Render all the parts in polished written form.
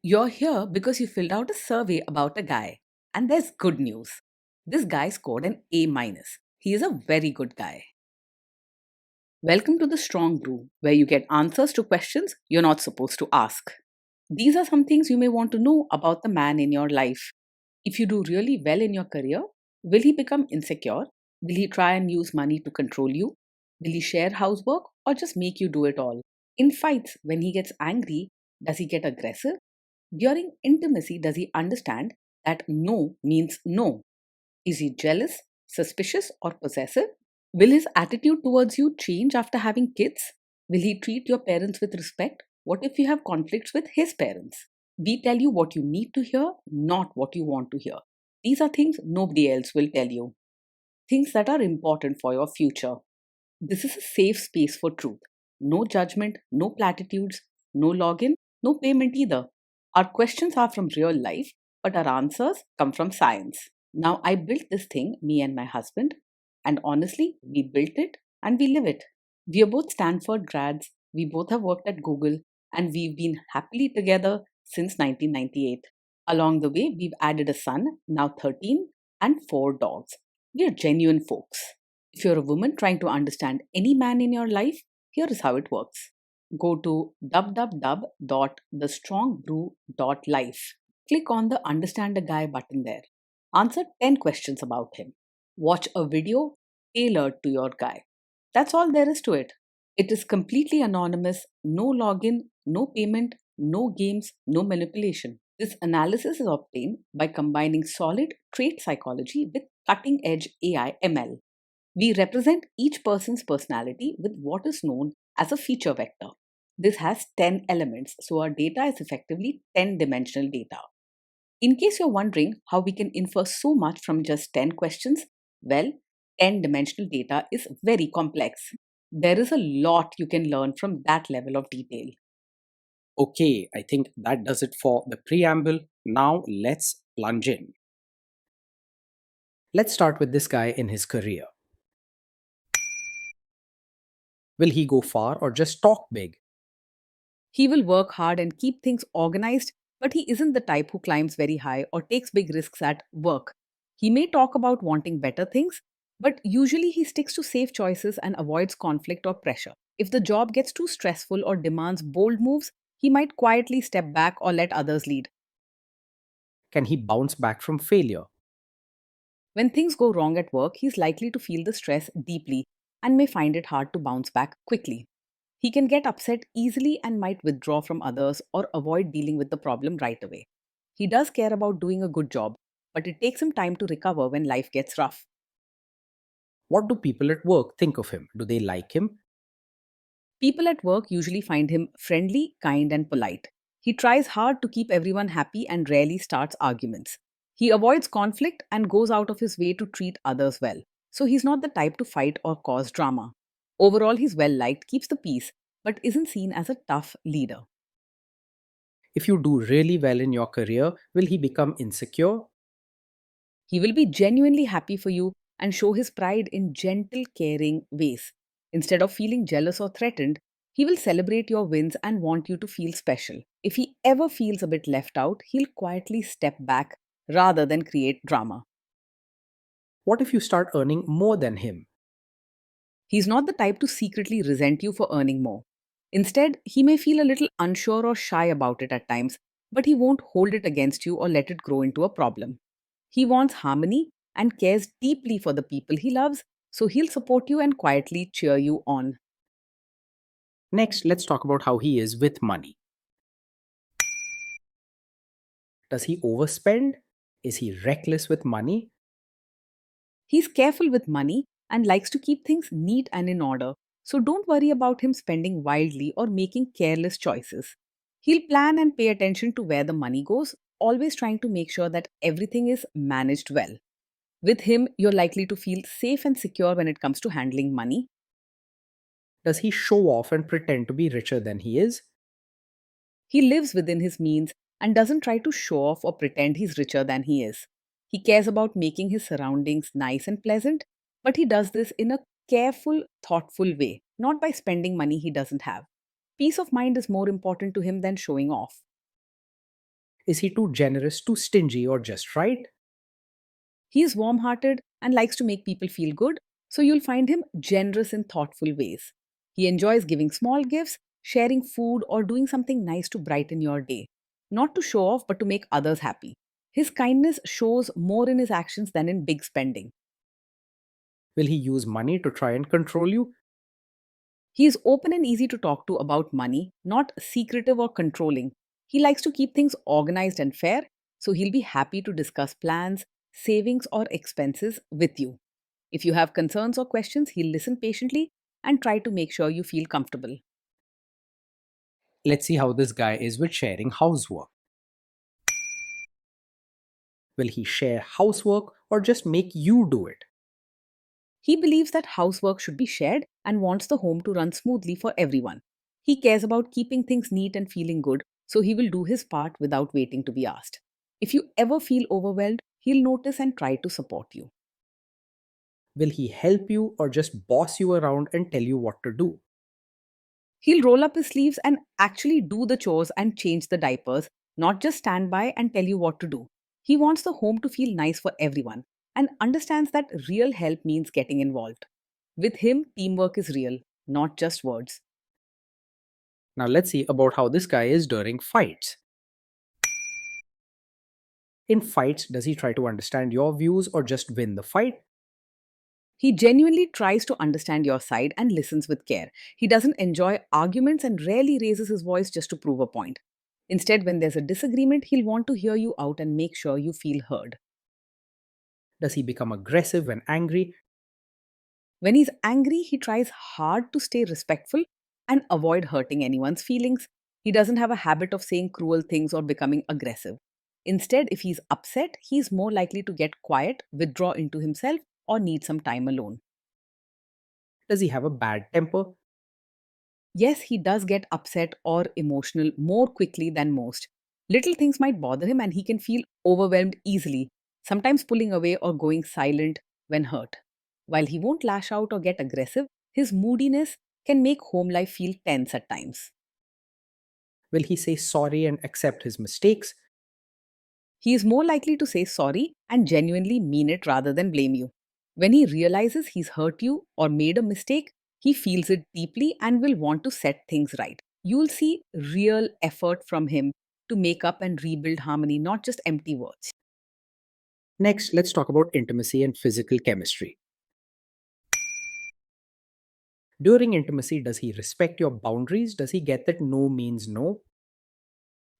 You're here because you filled out a survey about a guy. And there's good news. This guy scored an A minus. He is a very good guy. Welcome to the Strong Brew, where you get answers to questions you're not supposed to ask. These are some things you may want to know about the man in your life. If you do really well in your career, will he become insecure? Will he try and use money to control you? Will he share housework or just make you do it all? In fights, when he gets angry, does he get aggressive? During intimacy, does he understand that no means no? Is he jealous, suspicious, or possessive? Will his attitude towards you change after having kids? Will he treat your parents with respect? What if you have conflicts with his parents? We tell you what you need to hear, not what you want to hear. These are things nobody else will tell you. Things that are important for your future. This is a safe space for truth. No judgment, no platitudes, no login, no payment either. Our questions are from real life, but our answers come from science. Now, I built this thing, me and my husband, and honestly, we built it and we live it. We are both Stanford grads, we both have worked at Google, and we've been happily together since 1998. Along the way, we've added a son, now 13, and 4 dogs. We are genuine folks. If you're a woman trying to understand any man in your life, here is how it works. Go to www.thestrongbrew.life. Click on the Understand a Guy button there. Answer 10 questions about him. Watch a video tailored to your guy. That's all there is to it. It is completely anonymous, no login, no payment, no games, no manipulation. This analysis is obtained by combining solid trait psychology with cutting edge AI ML. We represent each person's personality with what is known as a feature vector. This has 10 elements, so our data is effectively 10-dimensional data. In case you're wondering how we can infer so much from just 10 questions, well, 10-dimensional data is very complex. There is a lot you can learn from that level of detail. Okay, I think that does it for the preamble. Now let's plunge in. Let's start with this guy in his career. Will he go far or just talk big? He will work hard and keep things organized, but he isn't the type who climbs very high or takes big risks at work. He may talk about wanting better things, but usually he sticks to safe choices and avoids conflict or pressure. If the job gets too stressful or demands bold moves, he might quietly step back or let others lead. Can he bounce back from failure? When things go wrong at work, he's likely to feel the stress deeply and may find it hard to bounce back quickly. He can get upset easily and might withdraw from others or avoid dealing with the problem right away. He does care about doing a good job, but it takes him time to recover when life gets rough. What do people at work think of him? Do they like him? People at work usually find him friendly, kind, and polite. He tries hard to keep everyone happy and rarely starts arguments. He avoids conflict and goes out of his way to treat others well. So he's not the type to fight or cause drama. Overall, he's well liked, keeps the peace, but isn't seen as a tough leader. If you do really well in your career, will he become insecure? He will be genuinely happy for you and show his pride in gentle, caring ways. Instead of feeling jealous or threatened, he will celebrate your wins and want you to feel special. If he ever feels a bit left out, he'll quietly step back rather than create drama. What if you start earning more than him? He's not the type to secretly resent you for earning more. Instead, he may feel a little unsure or shy about it at times, but he won't hold it against you or let it grow into a problem. He wants harmony and cares deeply for the people he loves, so he'll support you and quietly cheer you on. Next, let's talk about how he is with money. Does he overspend? Is he reckless with money? He's careful with money and likes to keep things neat and in order, so don't worry about him spending wildly or making careless choices. He'll plan and pay attention to where the money goes, always trying to make sure that everything is managed well. With him, you're likely to feel safe and secure when it comes to handling money. Does he show off and pretend to be richer than he is? He lives within his means and doesn't try to show off or pretend he's richer than he is. He cares about making his surroundings nice and pleasant, but he does this in a careful, thoughtful way, not by spending money he doesn't have. Peace of mind is more important to him than showing off. Is he too generous, too stingy, or just right? He is warm hearted and likes to make people feel good, so you'll find him generous in thoughtful ways. He enjoys giving small gifts, sharing food, or doing something nice to brighten your day. Not to show off, but to make others happy. His kindness shows more in his actions than in big spending. Will he use money to try and control you? He is open and easy to talk to about money, not secretive or controlling. He likes to keep things organized and fair, so he'll be happy to discuss plans, savings, or expenses with you. If you have concerns or questions, he'll listen patiently and try to make sure you feel comfortable. Let's see how this guy is with sharing housework. Will he share housework or just make you do it? He believes that housework should be shared and wants the home to run smoothly for everyone. He cares about keeping things neat and feeling good, so he will do his part without waiting to be asked. If you ever feel overwhelmed, he'll notice and try to support you. Will he help you or just boss you around and tell you what to do? He'll roll up his sleeves and actually do the chores and change the diapers, not just stand by and tell you what to do. He wants the home to feel nice for everyone and understands that real help means getting involved. With him, teamwork is real, not just words. Now let's see about how this guy is during fights. In fights, does he try to understand your views or just win the fight? He genuinely tries to understand your side and listens with care. He doesn't enjoy arguments and rarely raises his voice just to prove a point. Instead, when there's a disagreement, he'll want to hear you out and make sure you feel heard. Does he become aggressive when angry? When he's angry, he tries hard to stay respectful and avoid hurting anyone's feelings. He doesn't have a habit of saying cruel things or becoming aggressive. Instead, if he's upset, he's more likely to get quiet, withdraw into himself, or need some time alone. Does he have a bad temper? Yes, he does get upset or emotional more quickly than most. Little things might bother him and he can feel overwhelmed easily, sometimes pulling away or going silent when hurt. While he won't lash out or get aggressive, his moodiness can make home life feel tense at times. Will he say sorry and accept his mistakes? He is more likely to say sorry and genuinely mean it rather than blame you. When he realizes he's hurt you or made a mistake, he feels it deeply and will want to set things right. You'll see real effort from him to make up and rebuild harmony, not just empty words. Next, let's talk about intimacy and physical chemistry. During intimacy, does he respect your boundaries? Does he get that no means no?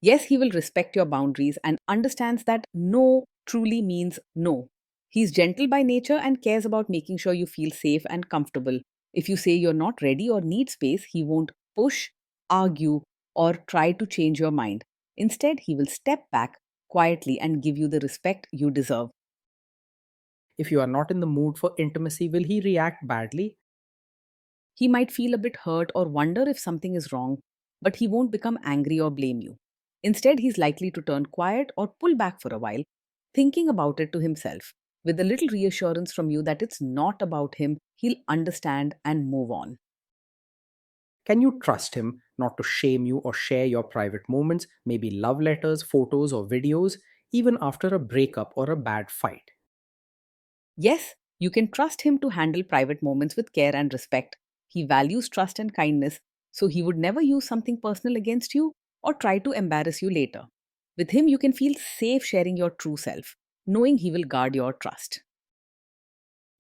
Yes, he will respect your boundaries and understands that no truly means no. He's gentle by nature and cares about making sure you feel safe and comfortable. If you say you're not ready or need space, he won't push, argue, or try to change your mind. Instead, he will step back quietly and give you the respect you deserve. If you are not in the mood for intimacy, will he react badly? He might feel a bit hurt or wonder if something is wrong, but he won't become angry or blame you. Instead, he's likely to turn quiet or pull back for a while, thinking about it to himself. With a little reassurance from you that it's not about him, he'll understand and move on. Can you trust him not to shame you or share your private moments, maybe love letters, photos, or videos, even after a breakup or a bad fight? Yes, you can trust him to handle private moments with care and respect. He values trust and kindness, so he would never use something personal against you or try to embarrass you later. With him, you can feel safe sharing your true self, knowing he will guard your trust.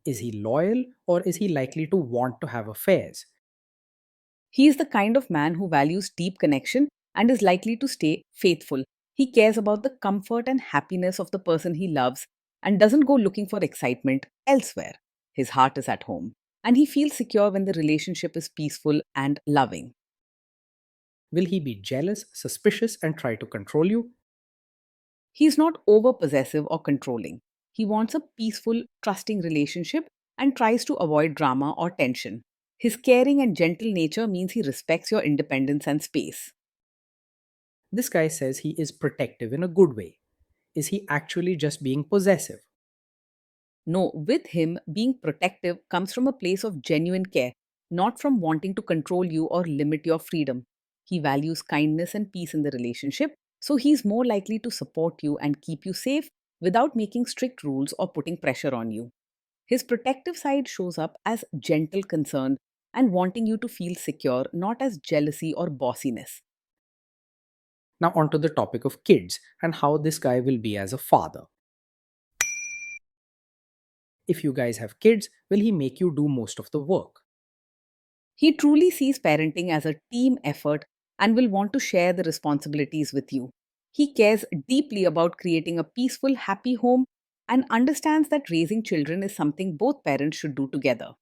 Is he loyal or is he likely to want to have affairs? He is the kind of man who values deep connection and is likely to stay faithful. He cares about the comfort and happiness of the person he loves and doesn't go looking for excitement elsewhere. His heart is at home, and he feels secure when the relationship is peaceful and loving. Will he be jealous, suspicious, and try to control you? He is not over possessive or controlling. He wants a peaceful, trusting relationship and tries to avoid drama or tension. His caring and gentle nature means he respects your independence and space. This guy says he is protective in a good way. Is he actually just being possessive? No, with him, being protective comes from a place of genuine care, not from wanting to control you or limit your freedom. He values kindness and peace in the relationship So he's more likely to support you and keep you safe without making strict rules or putting pressure on you. His protective side shows up as gentle concern and wanting you to feel secure, not as jealousy or bossiness. Now, onto the topic of kids and how this guy will be as a father. If you guys have kids, will he make you do most of the work? He truly sees parenting as a team effort and will want to share the responsibilities with you. He cares deeply about creating a peaceful, happy home and understands that raising children is something both parents should do together.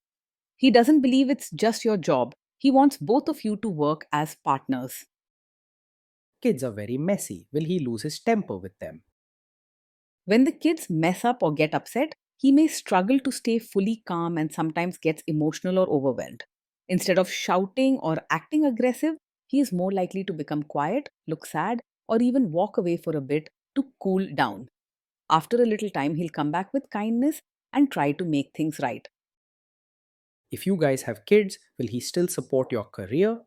He doesn't believe it's just your job, he wants both of you to work as partners. Kids are very messy. Will he lose his temper with them? When the kids mess up or get upset, he may struggle to stay fully calm and sometimes gets emotional or overwhelmed. Instead of shouting or acting aggressive, he is more likely to become quiet, look sad, or even walk away for a bit to cool down. After a little time, he'll come back with kindness and try to make things right. If you guys have kids, will he still support your career?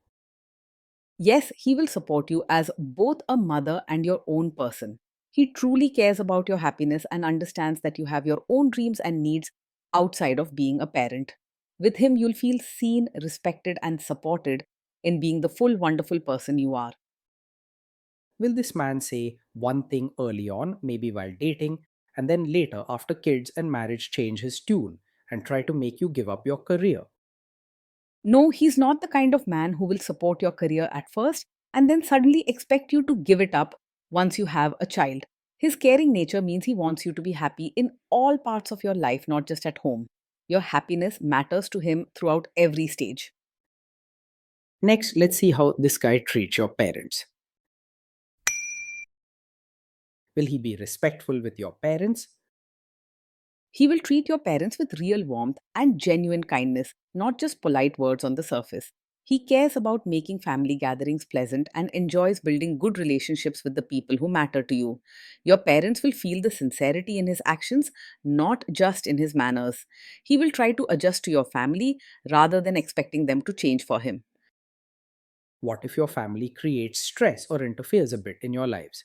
Yes, he will support you as both a mother and your own person. He truly cares about your happiness and understands that you have your own dreams and needs outside of being a parent. With him, you'll feel seen, respected, and supported in being the full, wonderful person you are. Will this man say one thing early on, maybe while dating, and then later, after kids and marriage, change his tune and try to make you give up your career? No, he's not the kind of man who will support your career at first and then suddenly expect you to give it up once you have a child. His caring nature means he wants you to be happy in all parts of your life, not just at home. Your happiness matters to him throughout every stage. Next, let's see how this guy treats your parents. Will he be respectful with your parents? He will treat your parents with real warmth and genuine kindness, not just polite words on the surface. He cares about making family gatherings pleasant and enjoys building good relationships with the people who matter to you. Your parents will feel the sincerity in his actions, not just in his manners. He will try to adjust to your family rather than expecting them to change for him. What if your family creates stress or interferes a bit in your lives?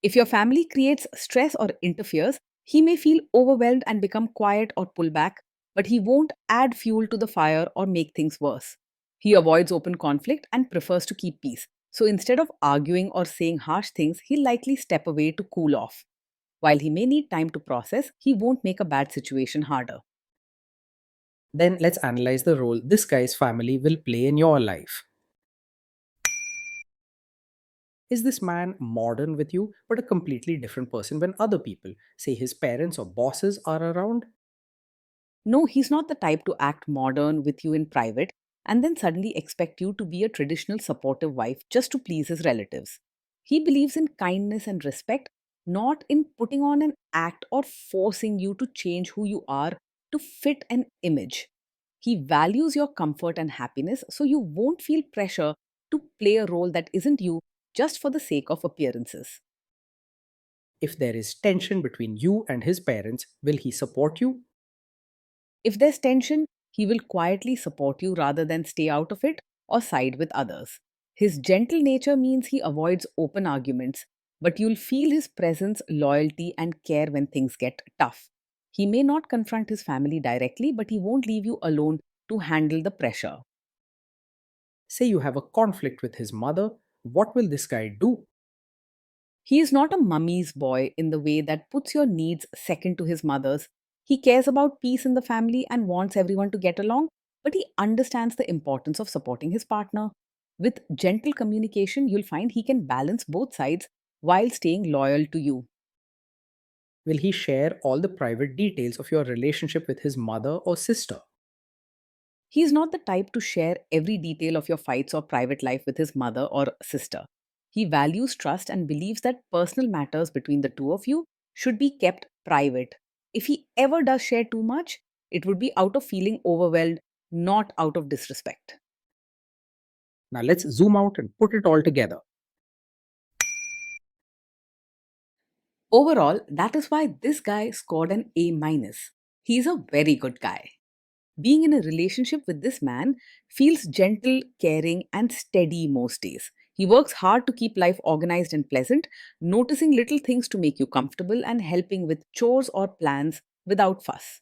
If your family creates stress or interferes, he may feel overwhelmed and become quiet or pull back, but he won't add fuel to the fire or make things worse. He avoids open conflict and prefers to keep peace. So instead of arguing or saying harsh things, he'll likely step away to cool off. While he may need time to process, he won't make a bad situation harder. Then let's analyze the role this guy's family will play in your life. Is this man modern with you, but a completely different person when other people, say his parents or bosses, are around? No, he's not the type to act modern with you in private and then suddenly expect you to be a traditional supportive wife just to please his relatives. He believes in kindness and respect, not in putting on an act or forcing you to change who you are to fit an image. He values your comfort and happiness, so you won't feel pressure to play a role that isn't you just for the sake of appearances. If there is tension between you and his parents, will he support you? If there's tension, he will quietly support you rather than stay out of it or side with others. His gentle nature means he avoids open arguments, but you'll feel his presence, loyalty, and care when things get tough. He may not confront his family directly, but he won't leave you alone to handle the pressure. Say you have a conflict with his mother, what will this guy do? He is not a mummy's boy in the way that puts your needs second to his mother's. He cares about peace in the family and wants everyone to get along, but he understands the importance of supporting his partner. With gentle communication, you'll find he can balance both sides while staying loyal to you. Will he share all the private details of your relationship with his mother or sister? He is not the type to share every detail of your fights or private life with his mother or sister. He values trust and believes that personal matters between the two of you should be kept private. If he ever does share too much, it would be out of feeling overwhelmed, not out of disrespect. Now let's zoom out and put it all together. Overall, that is why this guy scored an A minus. He's a very good guy. Being in a relationship with this man feels gentle, caring, and steady most days. He works hard to keep life organized and pleasant, noticing little things to make you comfortable and helping with chores or plans without fuss.